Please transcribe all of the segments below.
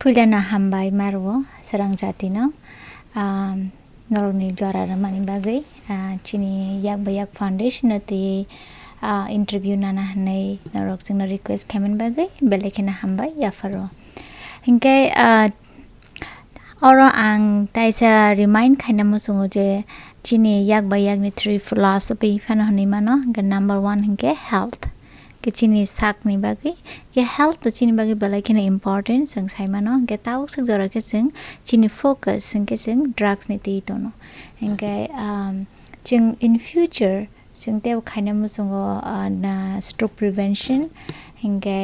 Pulana hambai marwo sarang jati no noroni jora ramani bagai chini yak bayak foundation ati interview nana hanai norok jingna request kamen bagai belekena hambai yafaro hingkai oro ang taisa remind kaina musungo je chini yak bayak ni three philosophy fano hanimano number 1 hingke health ke chini sak ni bagi ke health to chini bagi balai kena important sang sai mano ke tau sang jora ke sing chini focus sing ke sing drugs ni ti tono engke ching in future ching te khaina musungo na stroke prevention engke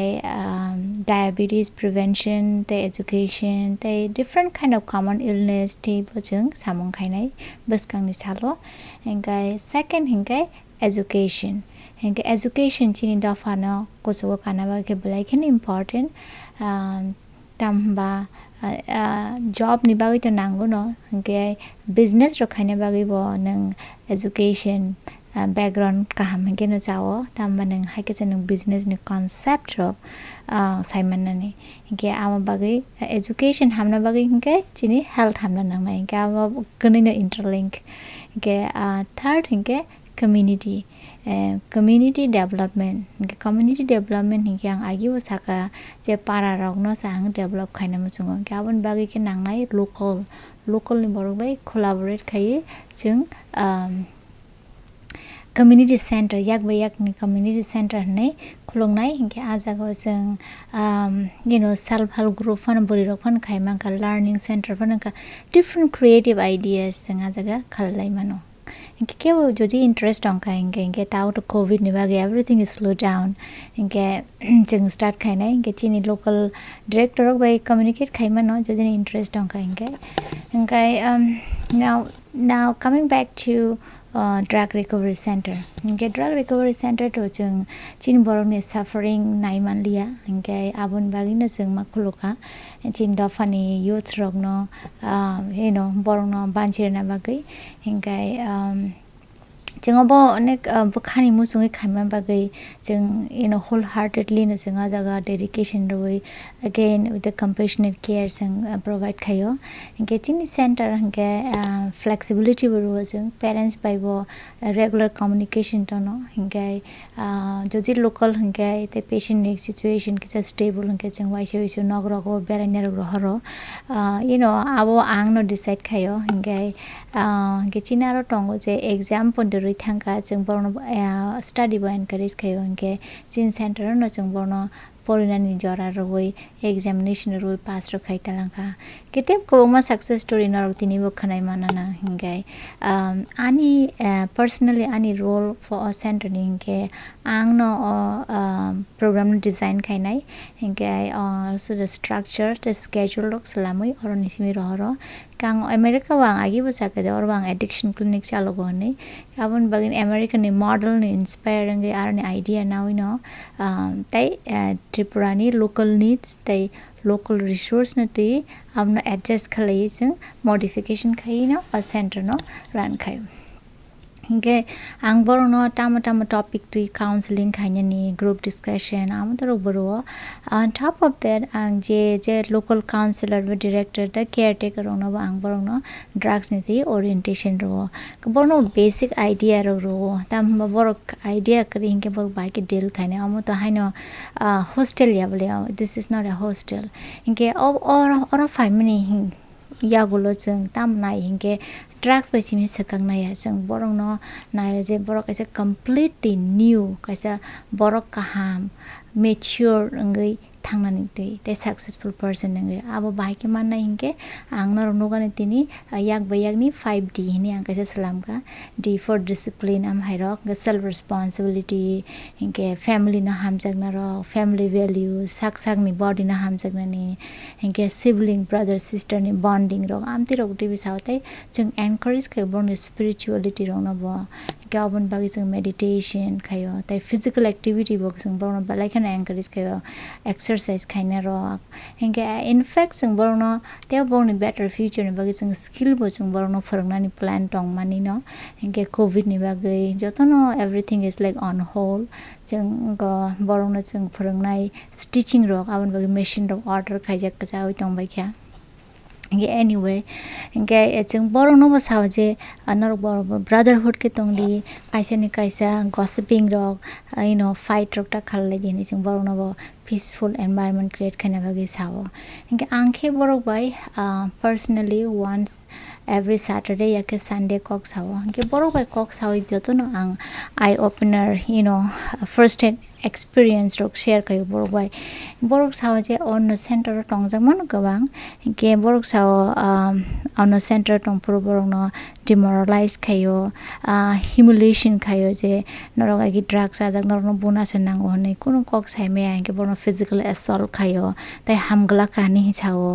diabetes prevention te education te different kind of common illness te bojung samong khainai baskang ni salo engke second engke education hingke education chini dafano koso kana ba ke belai ken important tamba job ni bagi to nango no hingke business ro khaina bagi bo nang education background kaham hingke no jawo tamba nang haike nang business ni concept ro simon nani hingke ama bagi education hamna bagi hingke chini health hamna nang na hingke ama kani no interlink hingke third hingke community development hingke ang agi wasaka je para rok no sang develop khaina musungo gabon bagi ke nangnai local ni borok bai collaborate khai jeng community center yak bayak ni community center nei khulungnai hingke ajago jeng self help group fan bori rok fan khaima ka learning center fan ka different creative ideas jeng ajaga khalai mano hingke kebo jodi interest ongka hingke tau to covid ni bagi everything is slow down hingke jeng start khainai hingke chini local director rok bai communicate khaima no jodi interest ongka hingke now coming back to drug recovery center hingke drug recovery center to jeng chin borok ni suffering naiman liya hingke abon bagi no jeng makhuluka chin dofani youth rok no borok no banchirna bagi hingke jengobo onek bukhani musungi khaima bagai jeng wholeheartedly no jenga jaga dedication roi again with the compassionate care jeng provide khayo hingke chini center hingke flexibility boro jeng parents bai bo regular communication tono hingke jodi local hingke te patient ni situation kisa stable hingke jeng waisyo nogro go berainer ro horo abo ang no decide khayo hingke china ro tongo je exam pondoro thangka jeng borno study bo encourage khayo hingke chin center no jeng borno porinani jora roi examination roi pass ro khai talangka ketep ko ma success story narok tini bo khanai manana hingke ani personally ani role for a center ni hingke ang no program design khainai hingke also the structure the schedule rok salamui oro nisimi ro kang america wang agi bo saka jor wang addiction clinic chalo bo ni abon bagin american ni model ni inspiring arni idea now tai tripurani local needs tai local resource na ti amna adjust khalai jeng modification khai no a center no run khayo hingke ang boro no tama topic to counseling khaina ni group discussion amotoro boro on top of that ang je local counselor or director the caretaker no ang boro no drugs ni thi orientation ro boro no basic idea ro tam boro idea kari hingke boro bai ke deal khaina amoto haino hostel ya bole this is not a hostel hingke or 5 minute yagulo jeng tam nai hingke drugs by simi sakang naya jeng borok no naya je borok kaisa completely new kaisa borok kaham mature ngai thangnani te successful person ngai abo bai ke manna hingke angno nogani tini yak bayak ni 5D ni ang kaisa salamka D for discipline am hairok self responsibility hingke family na hamjagna ro family values sak ni body na hamjagna ni hingke sibling brother sister ni bonding ro amti ro tibi sautai jeng encourage ke born spirituality ro no bo गाबन बागै जों meditation खायो ताई physical activity बो जों बरनो बालायखाना encourage खायो exercise खायना रक Hinge in fact जों बरनो ते बरनो बेटर फ्यूचर नि बागै जों स्किल बो जों बरनो फोरोंनानि प्लान दं मानि न हिंगे कोविड नि बागै जतनो everything is like on hold जों बरनो जों फोरोंनाय स्टिचिंग रक आबन बागै मेशिन रक ऑर्डर खायजाक कसाव दं बायख्या anyway इंगे जों बरनो बसाव जे अनर ब्रदरहुड के तंगदी काइसा नि काइसा गॉसिपिंग रक यू नो फाइट रक ता खालले दिनि जों बरनो बो पीसफुल एनवायरनमेंट क्रिएट खाना बागै साव इंगे आंखे बरक by personally once every Saturday या के Sunday कॉक साव इंगे बरक बाय कॉक साव जतनो आं eye opener you know first hand experience रक शेयर खायो बरक साव जे अन सेंटर टंगजाक मन गोबां इंगे बरक साव अन सेंटर टंगफोर बरनो demoralize खायो humiliation खायो जे नरगा की ड्रग्स आजाक नरनो बोनास नांगो हनै कुनो कॉक साइमे इंगे बरनो फिजिकल असॉल्ट खायो ताई हमगला कानी हिसावो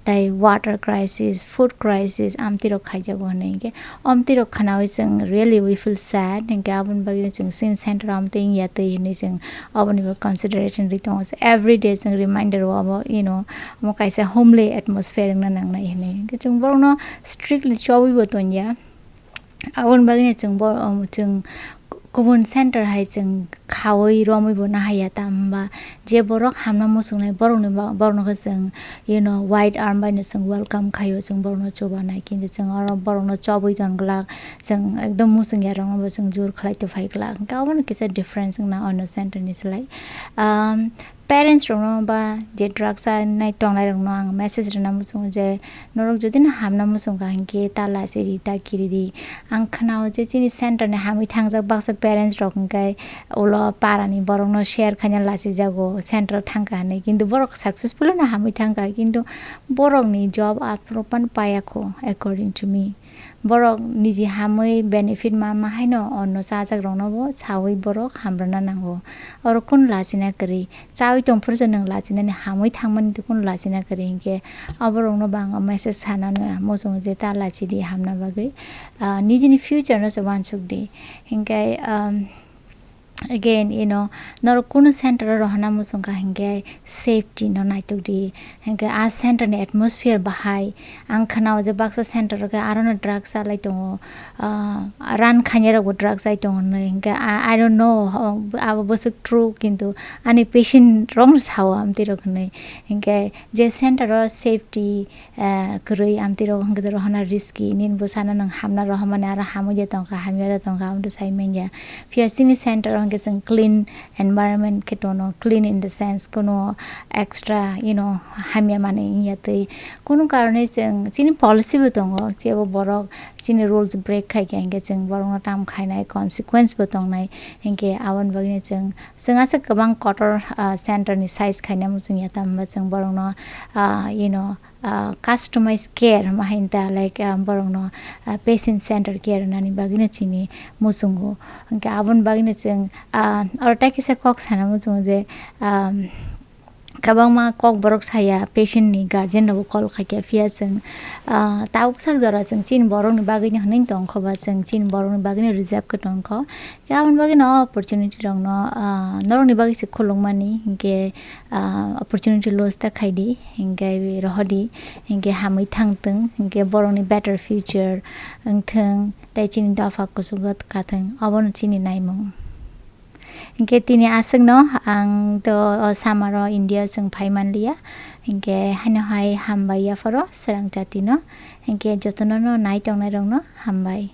ताई वाटर क्राइसिस फूड क्राइसिस आमतिरो खाइजागो हनै इंगे आमतिरो खानाव जों रियली वी फील सैड इंगे आबन बागै जों सिन सेंटर आमते याते हिनै जों अबनिबो कंसिडरेशन रितों एवरी डे जों रिमाइंडर अब यू नो म काइसा होमली एटमॉस्फेयर न नांनाय हिनै इंगे जों बरनो स्ट्रिक्टली चौबी बतोनिया आबन बागै जों गुबुन सेंटर हाय जों खावै रमैबो नाहाया तामबा जे बरक हामना मोसुंनाय बरनो जों यू नो वाइड आर्म बायनो जों वेलकम खायो जों बरनो चोबानाय किन्तु जों आरो बरनो चबै दंगला जों एकदम मोसुंया रंबो जों जुर खलाइतो फाइगला गावन किसे डिफरेंस ना अन सेंटर निसलाय पेरेंट्स रंनो बा जे ड्रग्स नाइ टंनाय रंनो आं मेसेज रना मुसुं जे नरक जदिन हामना मुसुं गांके ताला सिरि ताकिरिदि आं खनाव जे चिनि सेंटर ने हामि थांजाक बाक्सा पेरेंट्स रंगाय ओला पारानि बरनो शेयर खाना लासि जागो सेंटर थांका नै किन्तु बरक सक्सेसफुल ना हामि थांका किन्तु बरकनि जॉब आप्रोपन पायाखो अकॉर्डिंग टू मी बरक निजि हामै बेनिफिट मा हैनो अन्न साजाक रंनोबो सावै बरक हामब्रना नांगो और कोन लासिना करि चावै तंफोर जनों लासिनानि हामै थांमोन कोन लासिना करि इंके अब रंनो बांग मेसेज सानानो मोसों जे ता लासिदि हामना बागै निजिनि फ्यूचर न सबान सुखदि इंके again you know nor kuno center rohana musungka hinge safety no naitugdi hinge a center ne atmosphere bahai ang khana je baksa center ga arono drugs alai tongo ran khanyera go drugs ai tongo hinge I don't know abo bosuk true kintu ani patient wrong sawa amti rokhnai hinge je center safety krui amti rokhnga rohana risky nin bosana nang hamna rohamane ara hamu je tongka hamira tongka amdu sai menya fiasini center जों clean environment के टोनो clean in the sense कोनो extra you know हामिया माने याते कोनो कारणे जों चिनि policy बो दंगो जेबो बरक चिनि rules break खाइ गेंगे जों बरंना टाम खाइनाय consequence बो दंनाय हेंगे आवन बगिने जों आसे गोबां quarter center नि size खाइना जों याता जों बरंना you know customized care mahinta like borongno patient center care nani bagina chini musungo ke abon bagina cheng or takisa kok sana musung je kabang ma kok borok saya patient ni guardian no call khakia fia jeng tauk sak jara jeng chin borok ni bagini hning tong khoba jeng chin borok ni bagini reserve ka tong kho kabon bagino opportunity rong no norok ni bagi se kholongmani ke opportunity loss ta khaidi hingai rohodi hingai hamai thangteng hingai borok ni better future angtheng tai chin da fa ko sugat katheng abon chini naimong इंके तिनी आसंग न आं तो सामारो India जों फाइमान लिया इंके हानो हाय हामबाय furrow सरंग जाति न इंके जतन न नाइ टंनाय रंग न हामबाय।